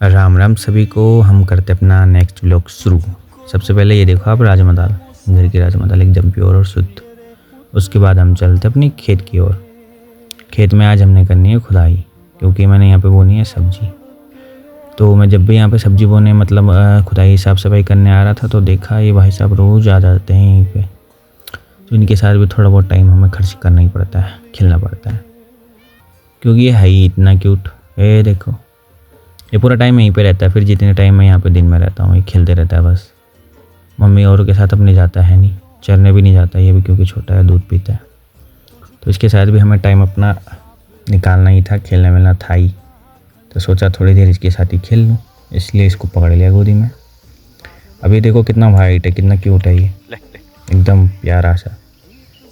राम राम सभी को। हम करते अपना नेक्स्ट व्लॉग शुरू। सबसे पहले ये देखो आप राजमा दाल, घर की राजमा दाल एकदम प्योर और शुद्ध। उसके बाद हम चलते अपनी खेत की ओर। खेत में आज हमने करनी है खुदाई, क्योंकि मैंने यहाँ पे बोनी है सब्जी। तो मैं जब भी यहाँ पे सब्जी बोने मतलब खुदाई साफ़ सफाई करने आ रहा था तो देखा ये भाई साहब रोज़ आ जाते हैं यहीं पे। तो इनके साथ भी थोड़ा बहुत टाइम हमें खर्च करना ही पड़ता है, खेलना पड़ता है, क्योंकि ये है ही इतना क्यूट। ये देखो, ये पूरा टाइम यहीं पे रहता है। फिर जितने टाइम मैं यहाँ पे दिन में रहता हूँ ये खेलते रहता है बस। मम्मी औरों के साथ अपने जाता है नहीं, चरने भी नहीं जाता ये भी, क्योंकि छोटा है, दूध पीता है। तो इसके साथ भी हमें टाइम अपना निकालना ही था, खेलने मिलना था ही। तो सोचा थोड़ी देर इसके साथ ही खेल लूँ, इसलिए इसको पकड़ लिया गोदी में। अभी देखो कितना वाइट है, कितना क्यूट है ये, एकदम प्यारा सा।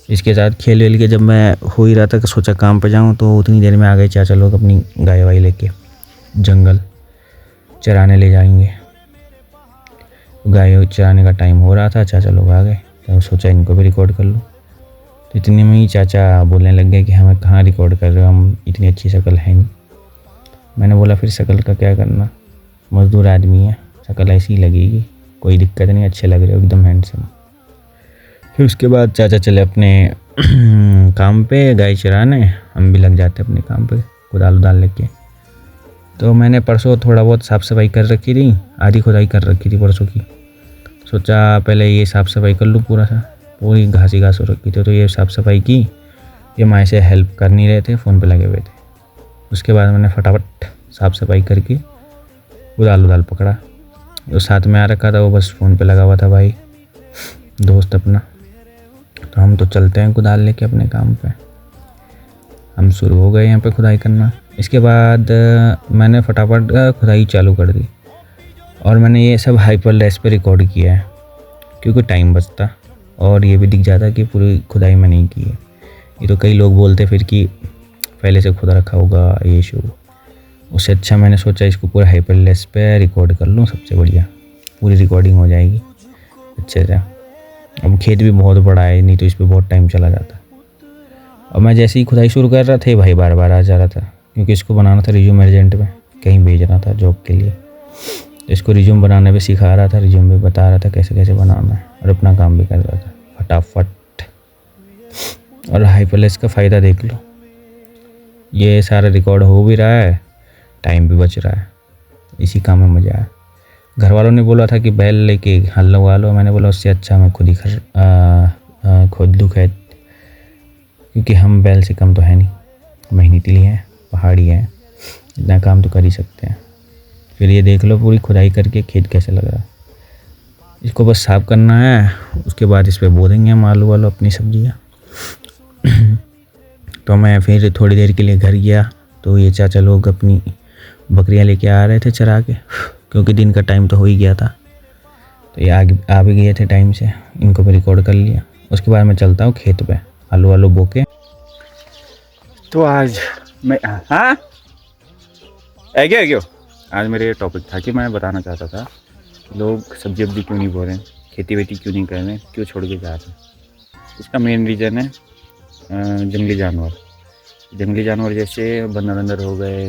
इसके साथ खेल वेल के जब मैं हो ही रहा था कि सोचा काम पे जाऊँ, तो उतनी देर में आ गए चाचा लोग अपनी गाय वाई लेके जंगल चराने ले जाएंगे। गाय चराने का टाइम हो रहा था, चाचा लोग आ गए तो सोचा इनको भी रिकॉर्ड कर लूँ। तो इतने में ही चाचा बोलने लग गए कि हमें कहाँ रिकॉर्ड कर रहे हो, हम इतनी अच्छी शक्ल है नहीं। मैंने बोला फिर शक्ल का क्या करना, मज़दूर आदमी है, शक्ल ऐसी ही लगेगी, कोई दिक्कत नहीं, अच्छे लग रहे हो एकदम हैंडसम। फिर उसके बाद चाचा चले अपने काम पे गाय चराने, हम भी लग जाते अपने काम पे कुदाल उदाल लेके। तो मैंने परसों थोड़ा बहुत साफ़ सफाई कर रखी थी, आधी खुदाई कर रखी थी परसों की। सोचा पहले ये साफ़ सफाई कर लूँ, पूरी घास ही घास हो रखी थी, तो ये साफ़ सफाई की। ये माँ से हेल्प कर नहीं रहे थे, फ़ोन पे लगे हुए थे। उसके बाद मैंने फटाफट साफ़ सफाई करके कुदाल उदाल पकड़ा। जो साथ में आ रखा था वो बस फ़ोन पे लगा हुआ था भाई, दोस्त अपना। तो हम तो चलते हैं कुदाल लेके अपने काम पे। हम शुरू हो गए यहाँ पे खुदाई करना। इसके बाद मैंने फटाफट खुदाई चालू कर दी, और मैंने ये सब हाइपर लेस पे रिकॉर्ड किया है, क्योंकि टाइम बचता और ये भी दिख जाता कि पूरी खुदाई में नहीं की है। ये तो कई लोग बोलते फिर कि पहले से खुदा रखा होगा ये शो। उससे अच्छा मैंने सोचा इसको पूरा हाइपर लेस पे रिकॉर्ड कर लूँ, सबसे बढ़िया पूरी रिकॉर्डिंग हो जाएगी अच्छे से। अब खेत भी बहुत बड़ा है, नहीं तो इस पर बहुत टाइम चला जाता। और मैं जैसे ही खुदाई शुरू कर रहा था भाई बार बार आ जा रहा था, क्योंकि इसको बनाना था रिज्यूम अर्जेंट में, कहीं भेजना था जॉब के लिए। तो इसको रिज्यूम बनाने पे सिखा रहा था, रिज्यूम भी बता रहा था कैसे कैसे बनाना है, और अपना काम भी कर रहा था फटाफट। और हाइपरलेस का फ़ायदा देख लो, ये सारा रिकॉर्ड हो भी रहा है, टाइम भी बच रहा है, इसी काम में मज़ा है। घर वालों ने बोला था कि बैल लेके हल लगवा लो, मैंने बोला उससे अच्छा मैं खुद ही खोद लूँ खेत, क्योंकि हम बैल से कम तो है नहीं, मेहनती हैं, पहाड़ी हैं, इतना काम तो कर ही सकते हैं। फिर ये देख लो पूरी खुदाई करके खेत कैसे लग रहा है। इसको बस साफ़ करना है, उसके बाद इस पर बो देंगे हम आलू वालू अपनी सब्जियाँ। तो मैं फिर थोड़ी देर के लिए घर गया, तो ये चाचा लोग अपनी बकरियाँ लेके आ रहे थे चरा के, क्योंकि दिन का टाइम तो हो ही गया था। तो ये आ भी गए थे टाइम से, इनको भी रिकॉर्ड कर लिया। उसके बाद मैं चलता हूँ खेत पे आलू वालू बो के। तो आज मैं हाँ क्यों आज मेरे टॉपिक था कि मैं बताना चाहता था लोग सब्जी वब्जी क्यों नहीं बो रहे हैं, खेती वेती क्यों नहीं कर रहे हैं, क्यों छोड़ के जा रहे हैं। इसका मेन रीज़न है जंगली जानवर जैसे बंदर अंदर हो गए,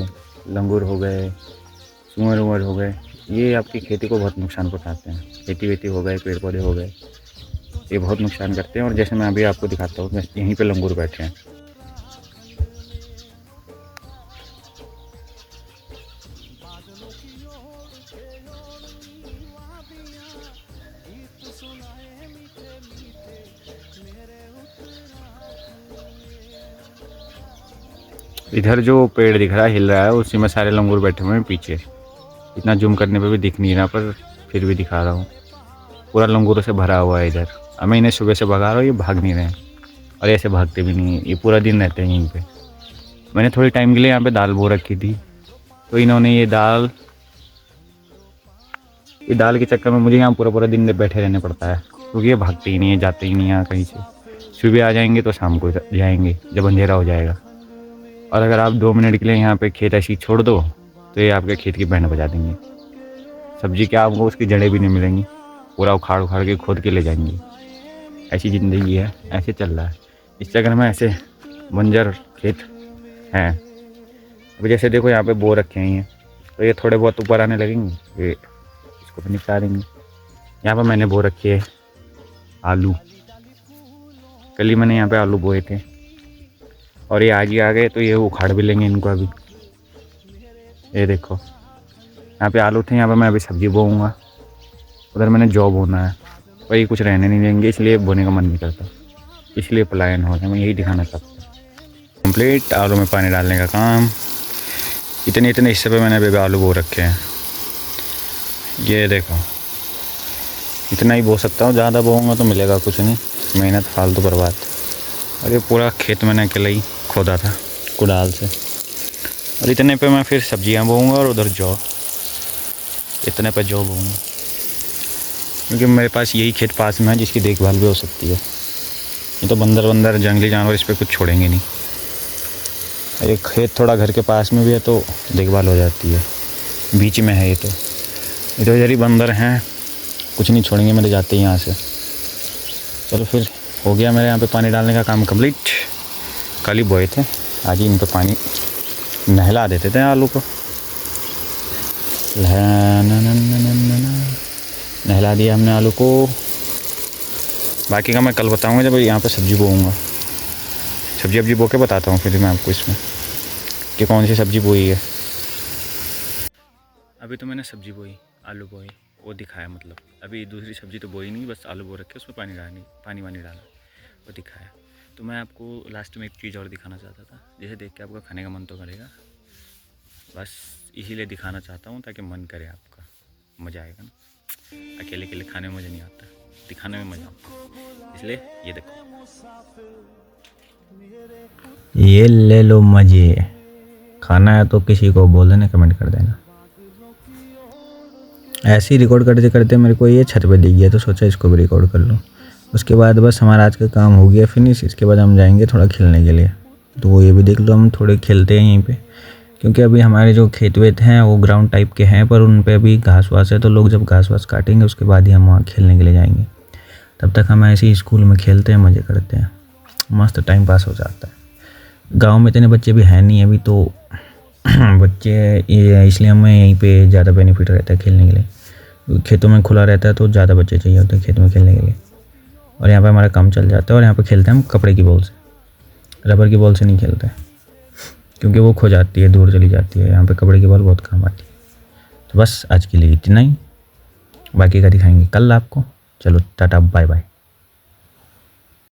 लंगूर हो गए, सुअर उअर हो गए। ये आपकी खेती को बहुत नुकसान पहुँचाते हैं। खेती वेती हो गए, पेड़ पौधे हो गए, ये बहुत नुकसान करते हैं। और जैसे मैं अभी आपको दिखाता हूँ, यहीं पे लंगूर बैठे हैं। इधर जो पेड़ दिख रहा है हिल रहा है, उसी में सारे लंगूर बैठे हुए हैं पीछे। इतना जूम करने पे भी दिख नहीं रहा, पर फिर भी दिखा रहा हूँ। पूरा लंगूरों से भरा हुआ है इधर। अब मैं इन्हें सुबह से भगा रहा हूँ, ये भाग नहीं रहे हैं, और ऐसे भागते भी नहीं हैं, ये पूरा दिन रहते हैं यहीं पे। मैंने थोड़ी टाइम के लिए यहाँ पे दाल बो रखी थी, तो इन्होंने ये दाल के चक्कर में मुझे यहाँ पूरा पूरा दिन बैठे रहने पड़ता है, क्योंकि ये भागते ही नहीं है, जाते ही नहीं यहाँ कहीं से। सुबह आ जाएंगे तो शाम को जाएंगे जब अंधेरा हो जाएगा। और अगर आप 2 मिनट के लिए यहाँ पे खेत ऐसी छोड़ दो तो ये आपके खेत की बैंड बजा देंगे। सब्जी क्या, आपको उसकी जड़ें भी नहीं मिलेंगी, पूरा उखाड़ उखाड़ के खोद के ले जाएंगे। ऐसी ज़िंदगी है, ऐसे चल रहा है। इस चक्कर में ऐसे बंजर खेत हैं। अब जैसे देखो यहाँ पे बो रखे हैं, तो ये थोड़े बहुत ऊपर आने लगेंगे, ये इसको भी निकालेंगे। यहाँ पर मैंने बो रखी है आलू, कल ही मैंने यहाँ पे आलू बोए थे और ये आज ही आ गए, तो ये उखाड़ भी लेंगे इनको अभी। ये देखो यहाँ पे आलू थे, यहाँ पे मैं अभी सब्जी बोऊँगा। उधर मैंने जौ बोना है, वही कुछ रहने नहीं देंगे, इसलिए बोने का मन नहीं करता, इसलिए पलायन हो गया। मैं यही दिखाना चाहता हूँ। कंप्लीट आलू में पानी डालने का काम। इतने इतने हिस्से पे मैंने अभी आलू बो रखे हैं। ये देखो इतना ही बो सकता हूँ, ज़्यादा बोऊँगा तो मिलेगा कुछ नहीं, मेहनत फालतू बर्बाद। और ये पूरा खेत मैंने अकेले ही खोदा था कुदाल से। और इतने पे मैं फिर सब्जियां बोऊँगा और उधर जौ, इतने पे जौ बोऊँगा, क्योंकि मेरे पास यही खेत पास में है जिसकी देखभाल भी हो सकती है। ये तो बंदर जंगली जानवर इस पर कुछ छोड़ेंगे नहीं। ये खेत थोड़ा घर के पास में भी है तो देखभाल हो जाती है, बीच में है ये तो इधर ही बंदर हैं, कुछ नहीं छोड़ेंगे मेरे जाते ही यहाँ से। चलो फिर हो गया मेरे यहाँ पे पानी डालने का काम कंप्लीट। कल ही बोए थे, आज ही इन पर पानी नहला देते थे आलू को। नहला दिया हमने आलू को। बाकी का मैं कल बताऊंगा जब यहाँ पे सब्जी बोऊंगा। सब्जी बो के बताता हूँ फिर मैं आपको इसमें कि कौन सी सब्जी बोई है। अभी तो मैंने सब्जी बोई, आलू बोई, वो दिखाया। मतलब अभी दूसरी सब्जी तो बोई नहीं, बस आलू बो रखे, उसमें पानी वानी डाला, वो दिखाया। तो मैं आपको लास्ट में एक चीज़ और दिखाना चाहता था, जैसे देख के आपका खाने का मन तो करेगा, बस इसीलिए दिखाना चाहता हूँ ताकि मन करे आपका, मज़ा आएगा ना। अकेले अकेले खाने में मज़ा नहीं आता, दिखाने में मज़ा आता, इसलिए ये देखो। ये ले लो मज़े, खाना है तो किसी को बोल देना, कमेंट कर देना। ऐसे ही रिकॉर्ड करते करते मेरे को ये छत पे दिख गया, तो सोचा इसको भी रिकॉर्ड कर लूँ। उसके बाद बस हमारा आज का काम हो गया फिनिश। इसके बाद हम जाएंगे थोड़ा खेलने के लिए, तो वो ये भी देख लो, हम थोड़े खेलते हैं यहीं पे, क्योंकि अभी हमारे जो खेत वेत हैं वो ग्राउंड टाइप के हैं, पर उन पे अभी घास वास है, तो लोग जब घास वास काटेंगे उसके बाद ही हम वहाँ खेलने के लिए जाएंगे। तब तक हम ऐसे ही स्कूल में खेलते हैं, मज़े करते हैं, मस्त टाइम पास हो जाता है। गाँव में इतने बच्चे भी हैं नहीं अभी तो बच्चे, ये इसलिए हमें यहीं पे ज़्यादा बेनिफिट रहता है खेलने के लिए। खेतों में खुला रहता है तो ज़्यादा बच्चे चाहिए होते हैं खेत में खेलने के लिए, और यहाँ पे हमारा काम चल जाता है। और यहाँ पे खेलते हैं हम कपड़े की बॉल से, रबर की बॉल से नहीं खेलते हैं, क्योंकि वो खो जाती है, दूर चली जाती है। यहाँ पे कपड़े की बॉल बहुत काम आती है। तो बस आज के लिए इतना ही, बाकी का दिखाएंगे कल आपको। चलो टाटा बाय बाय।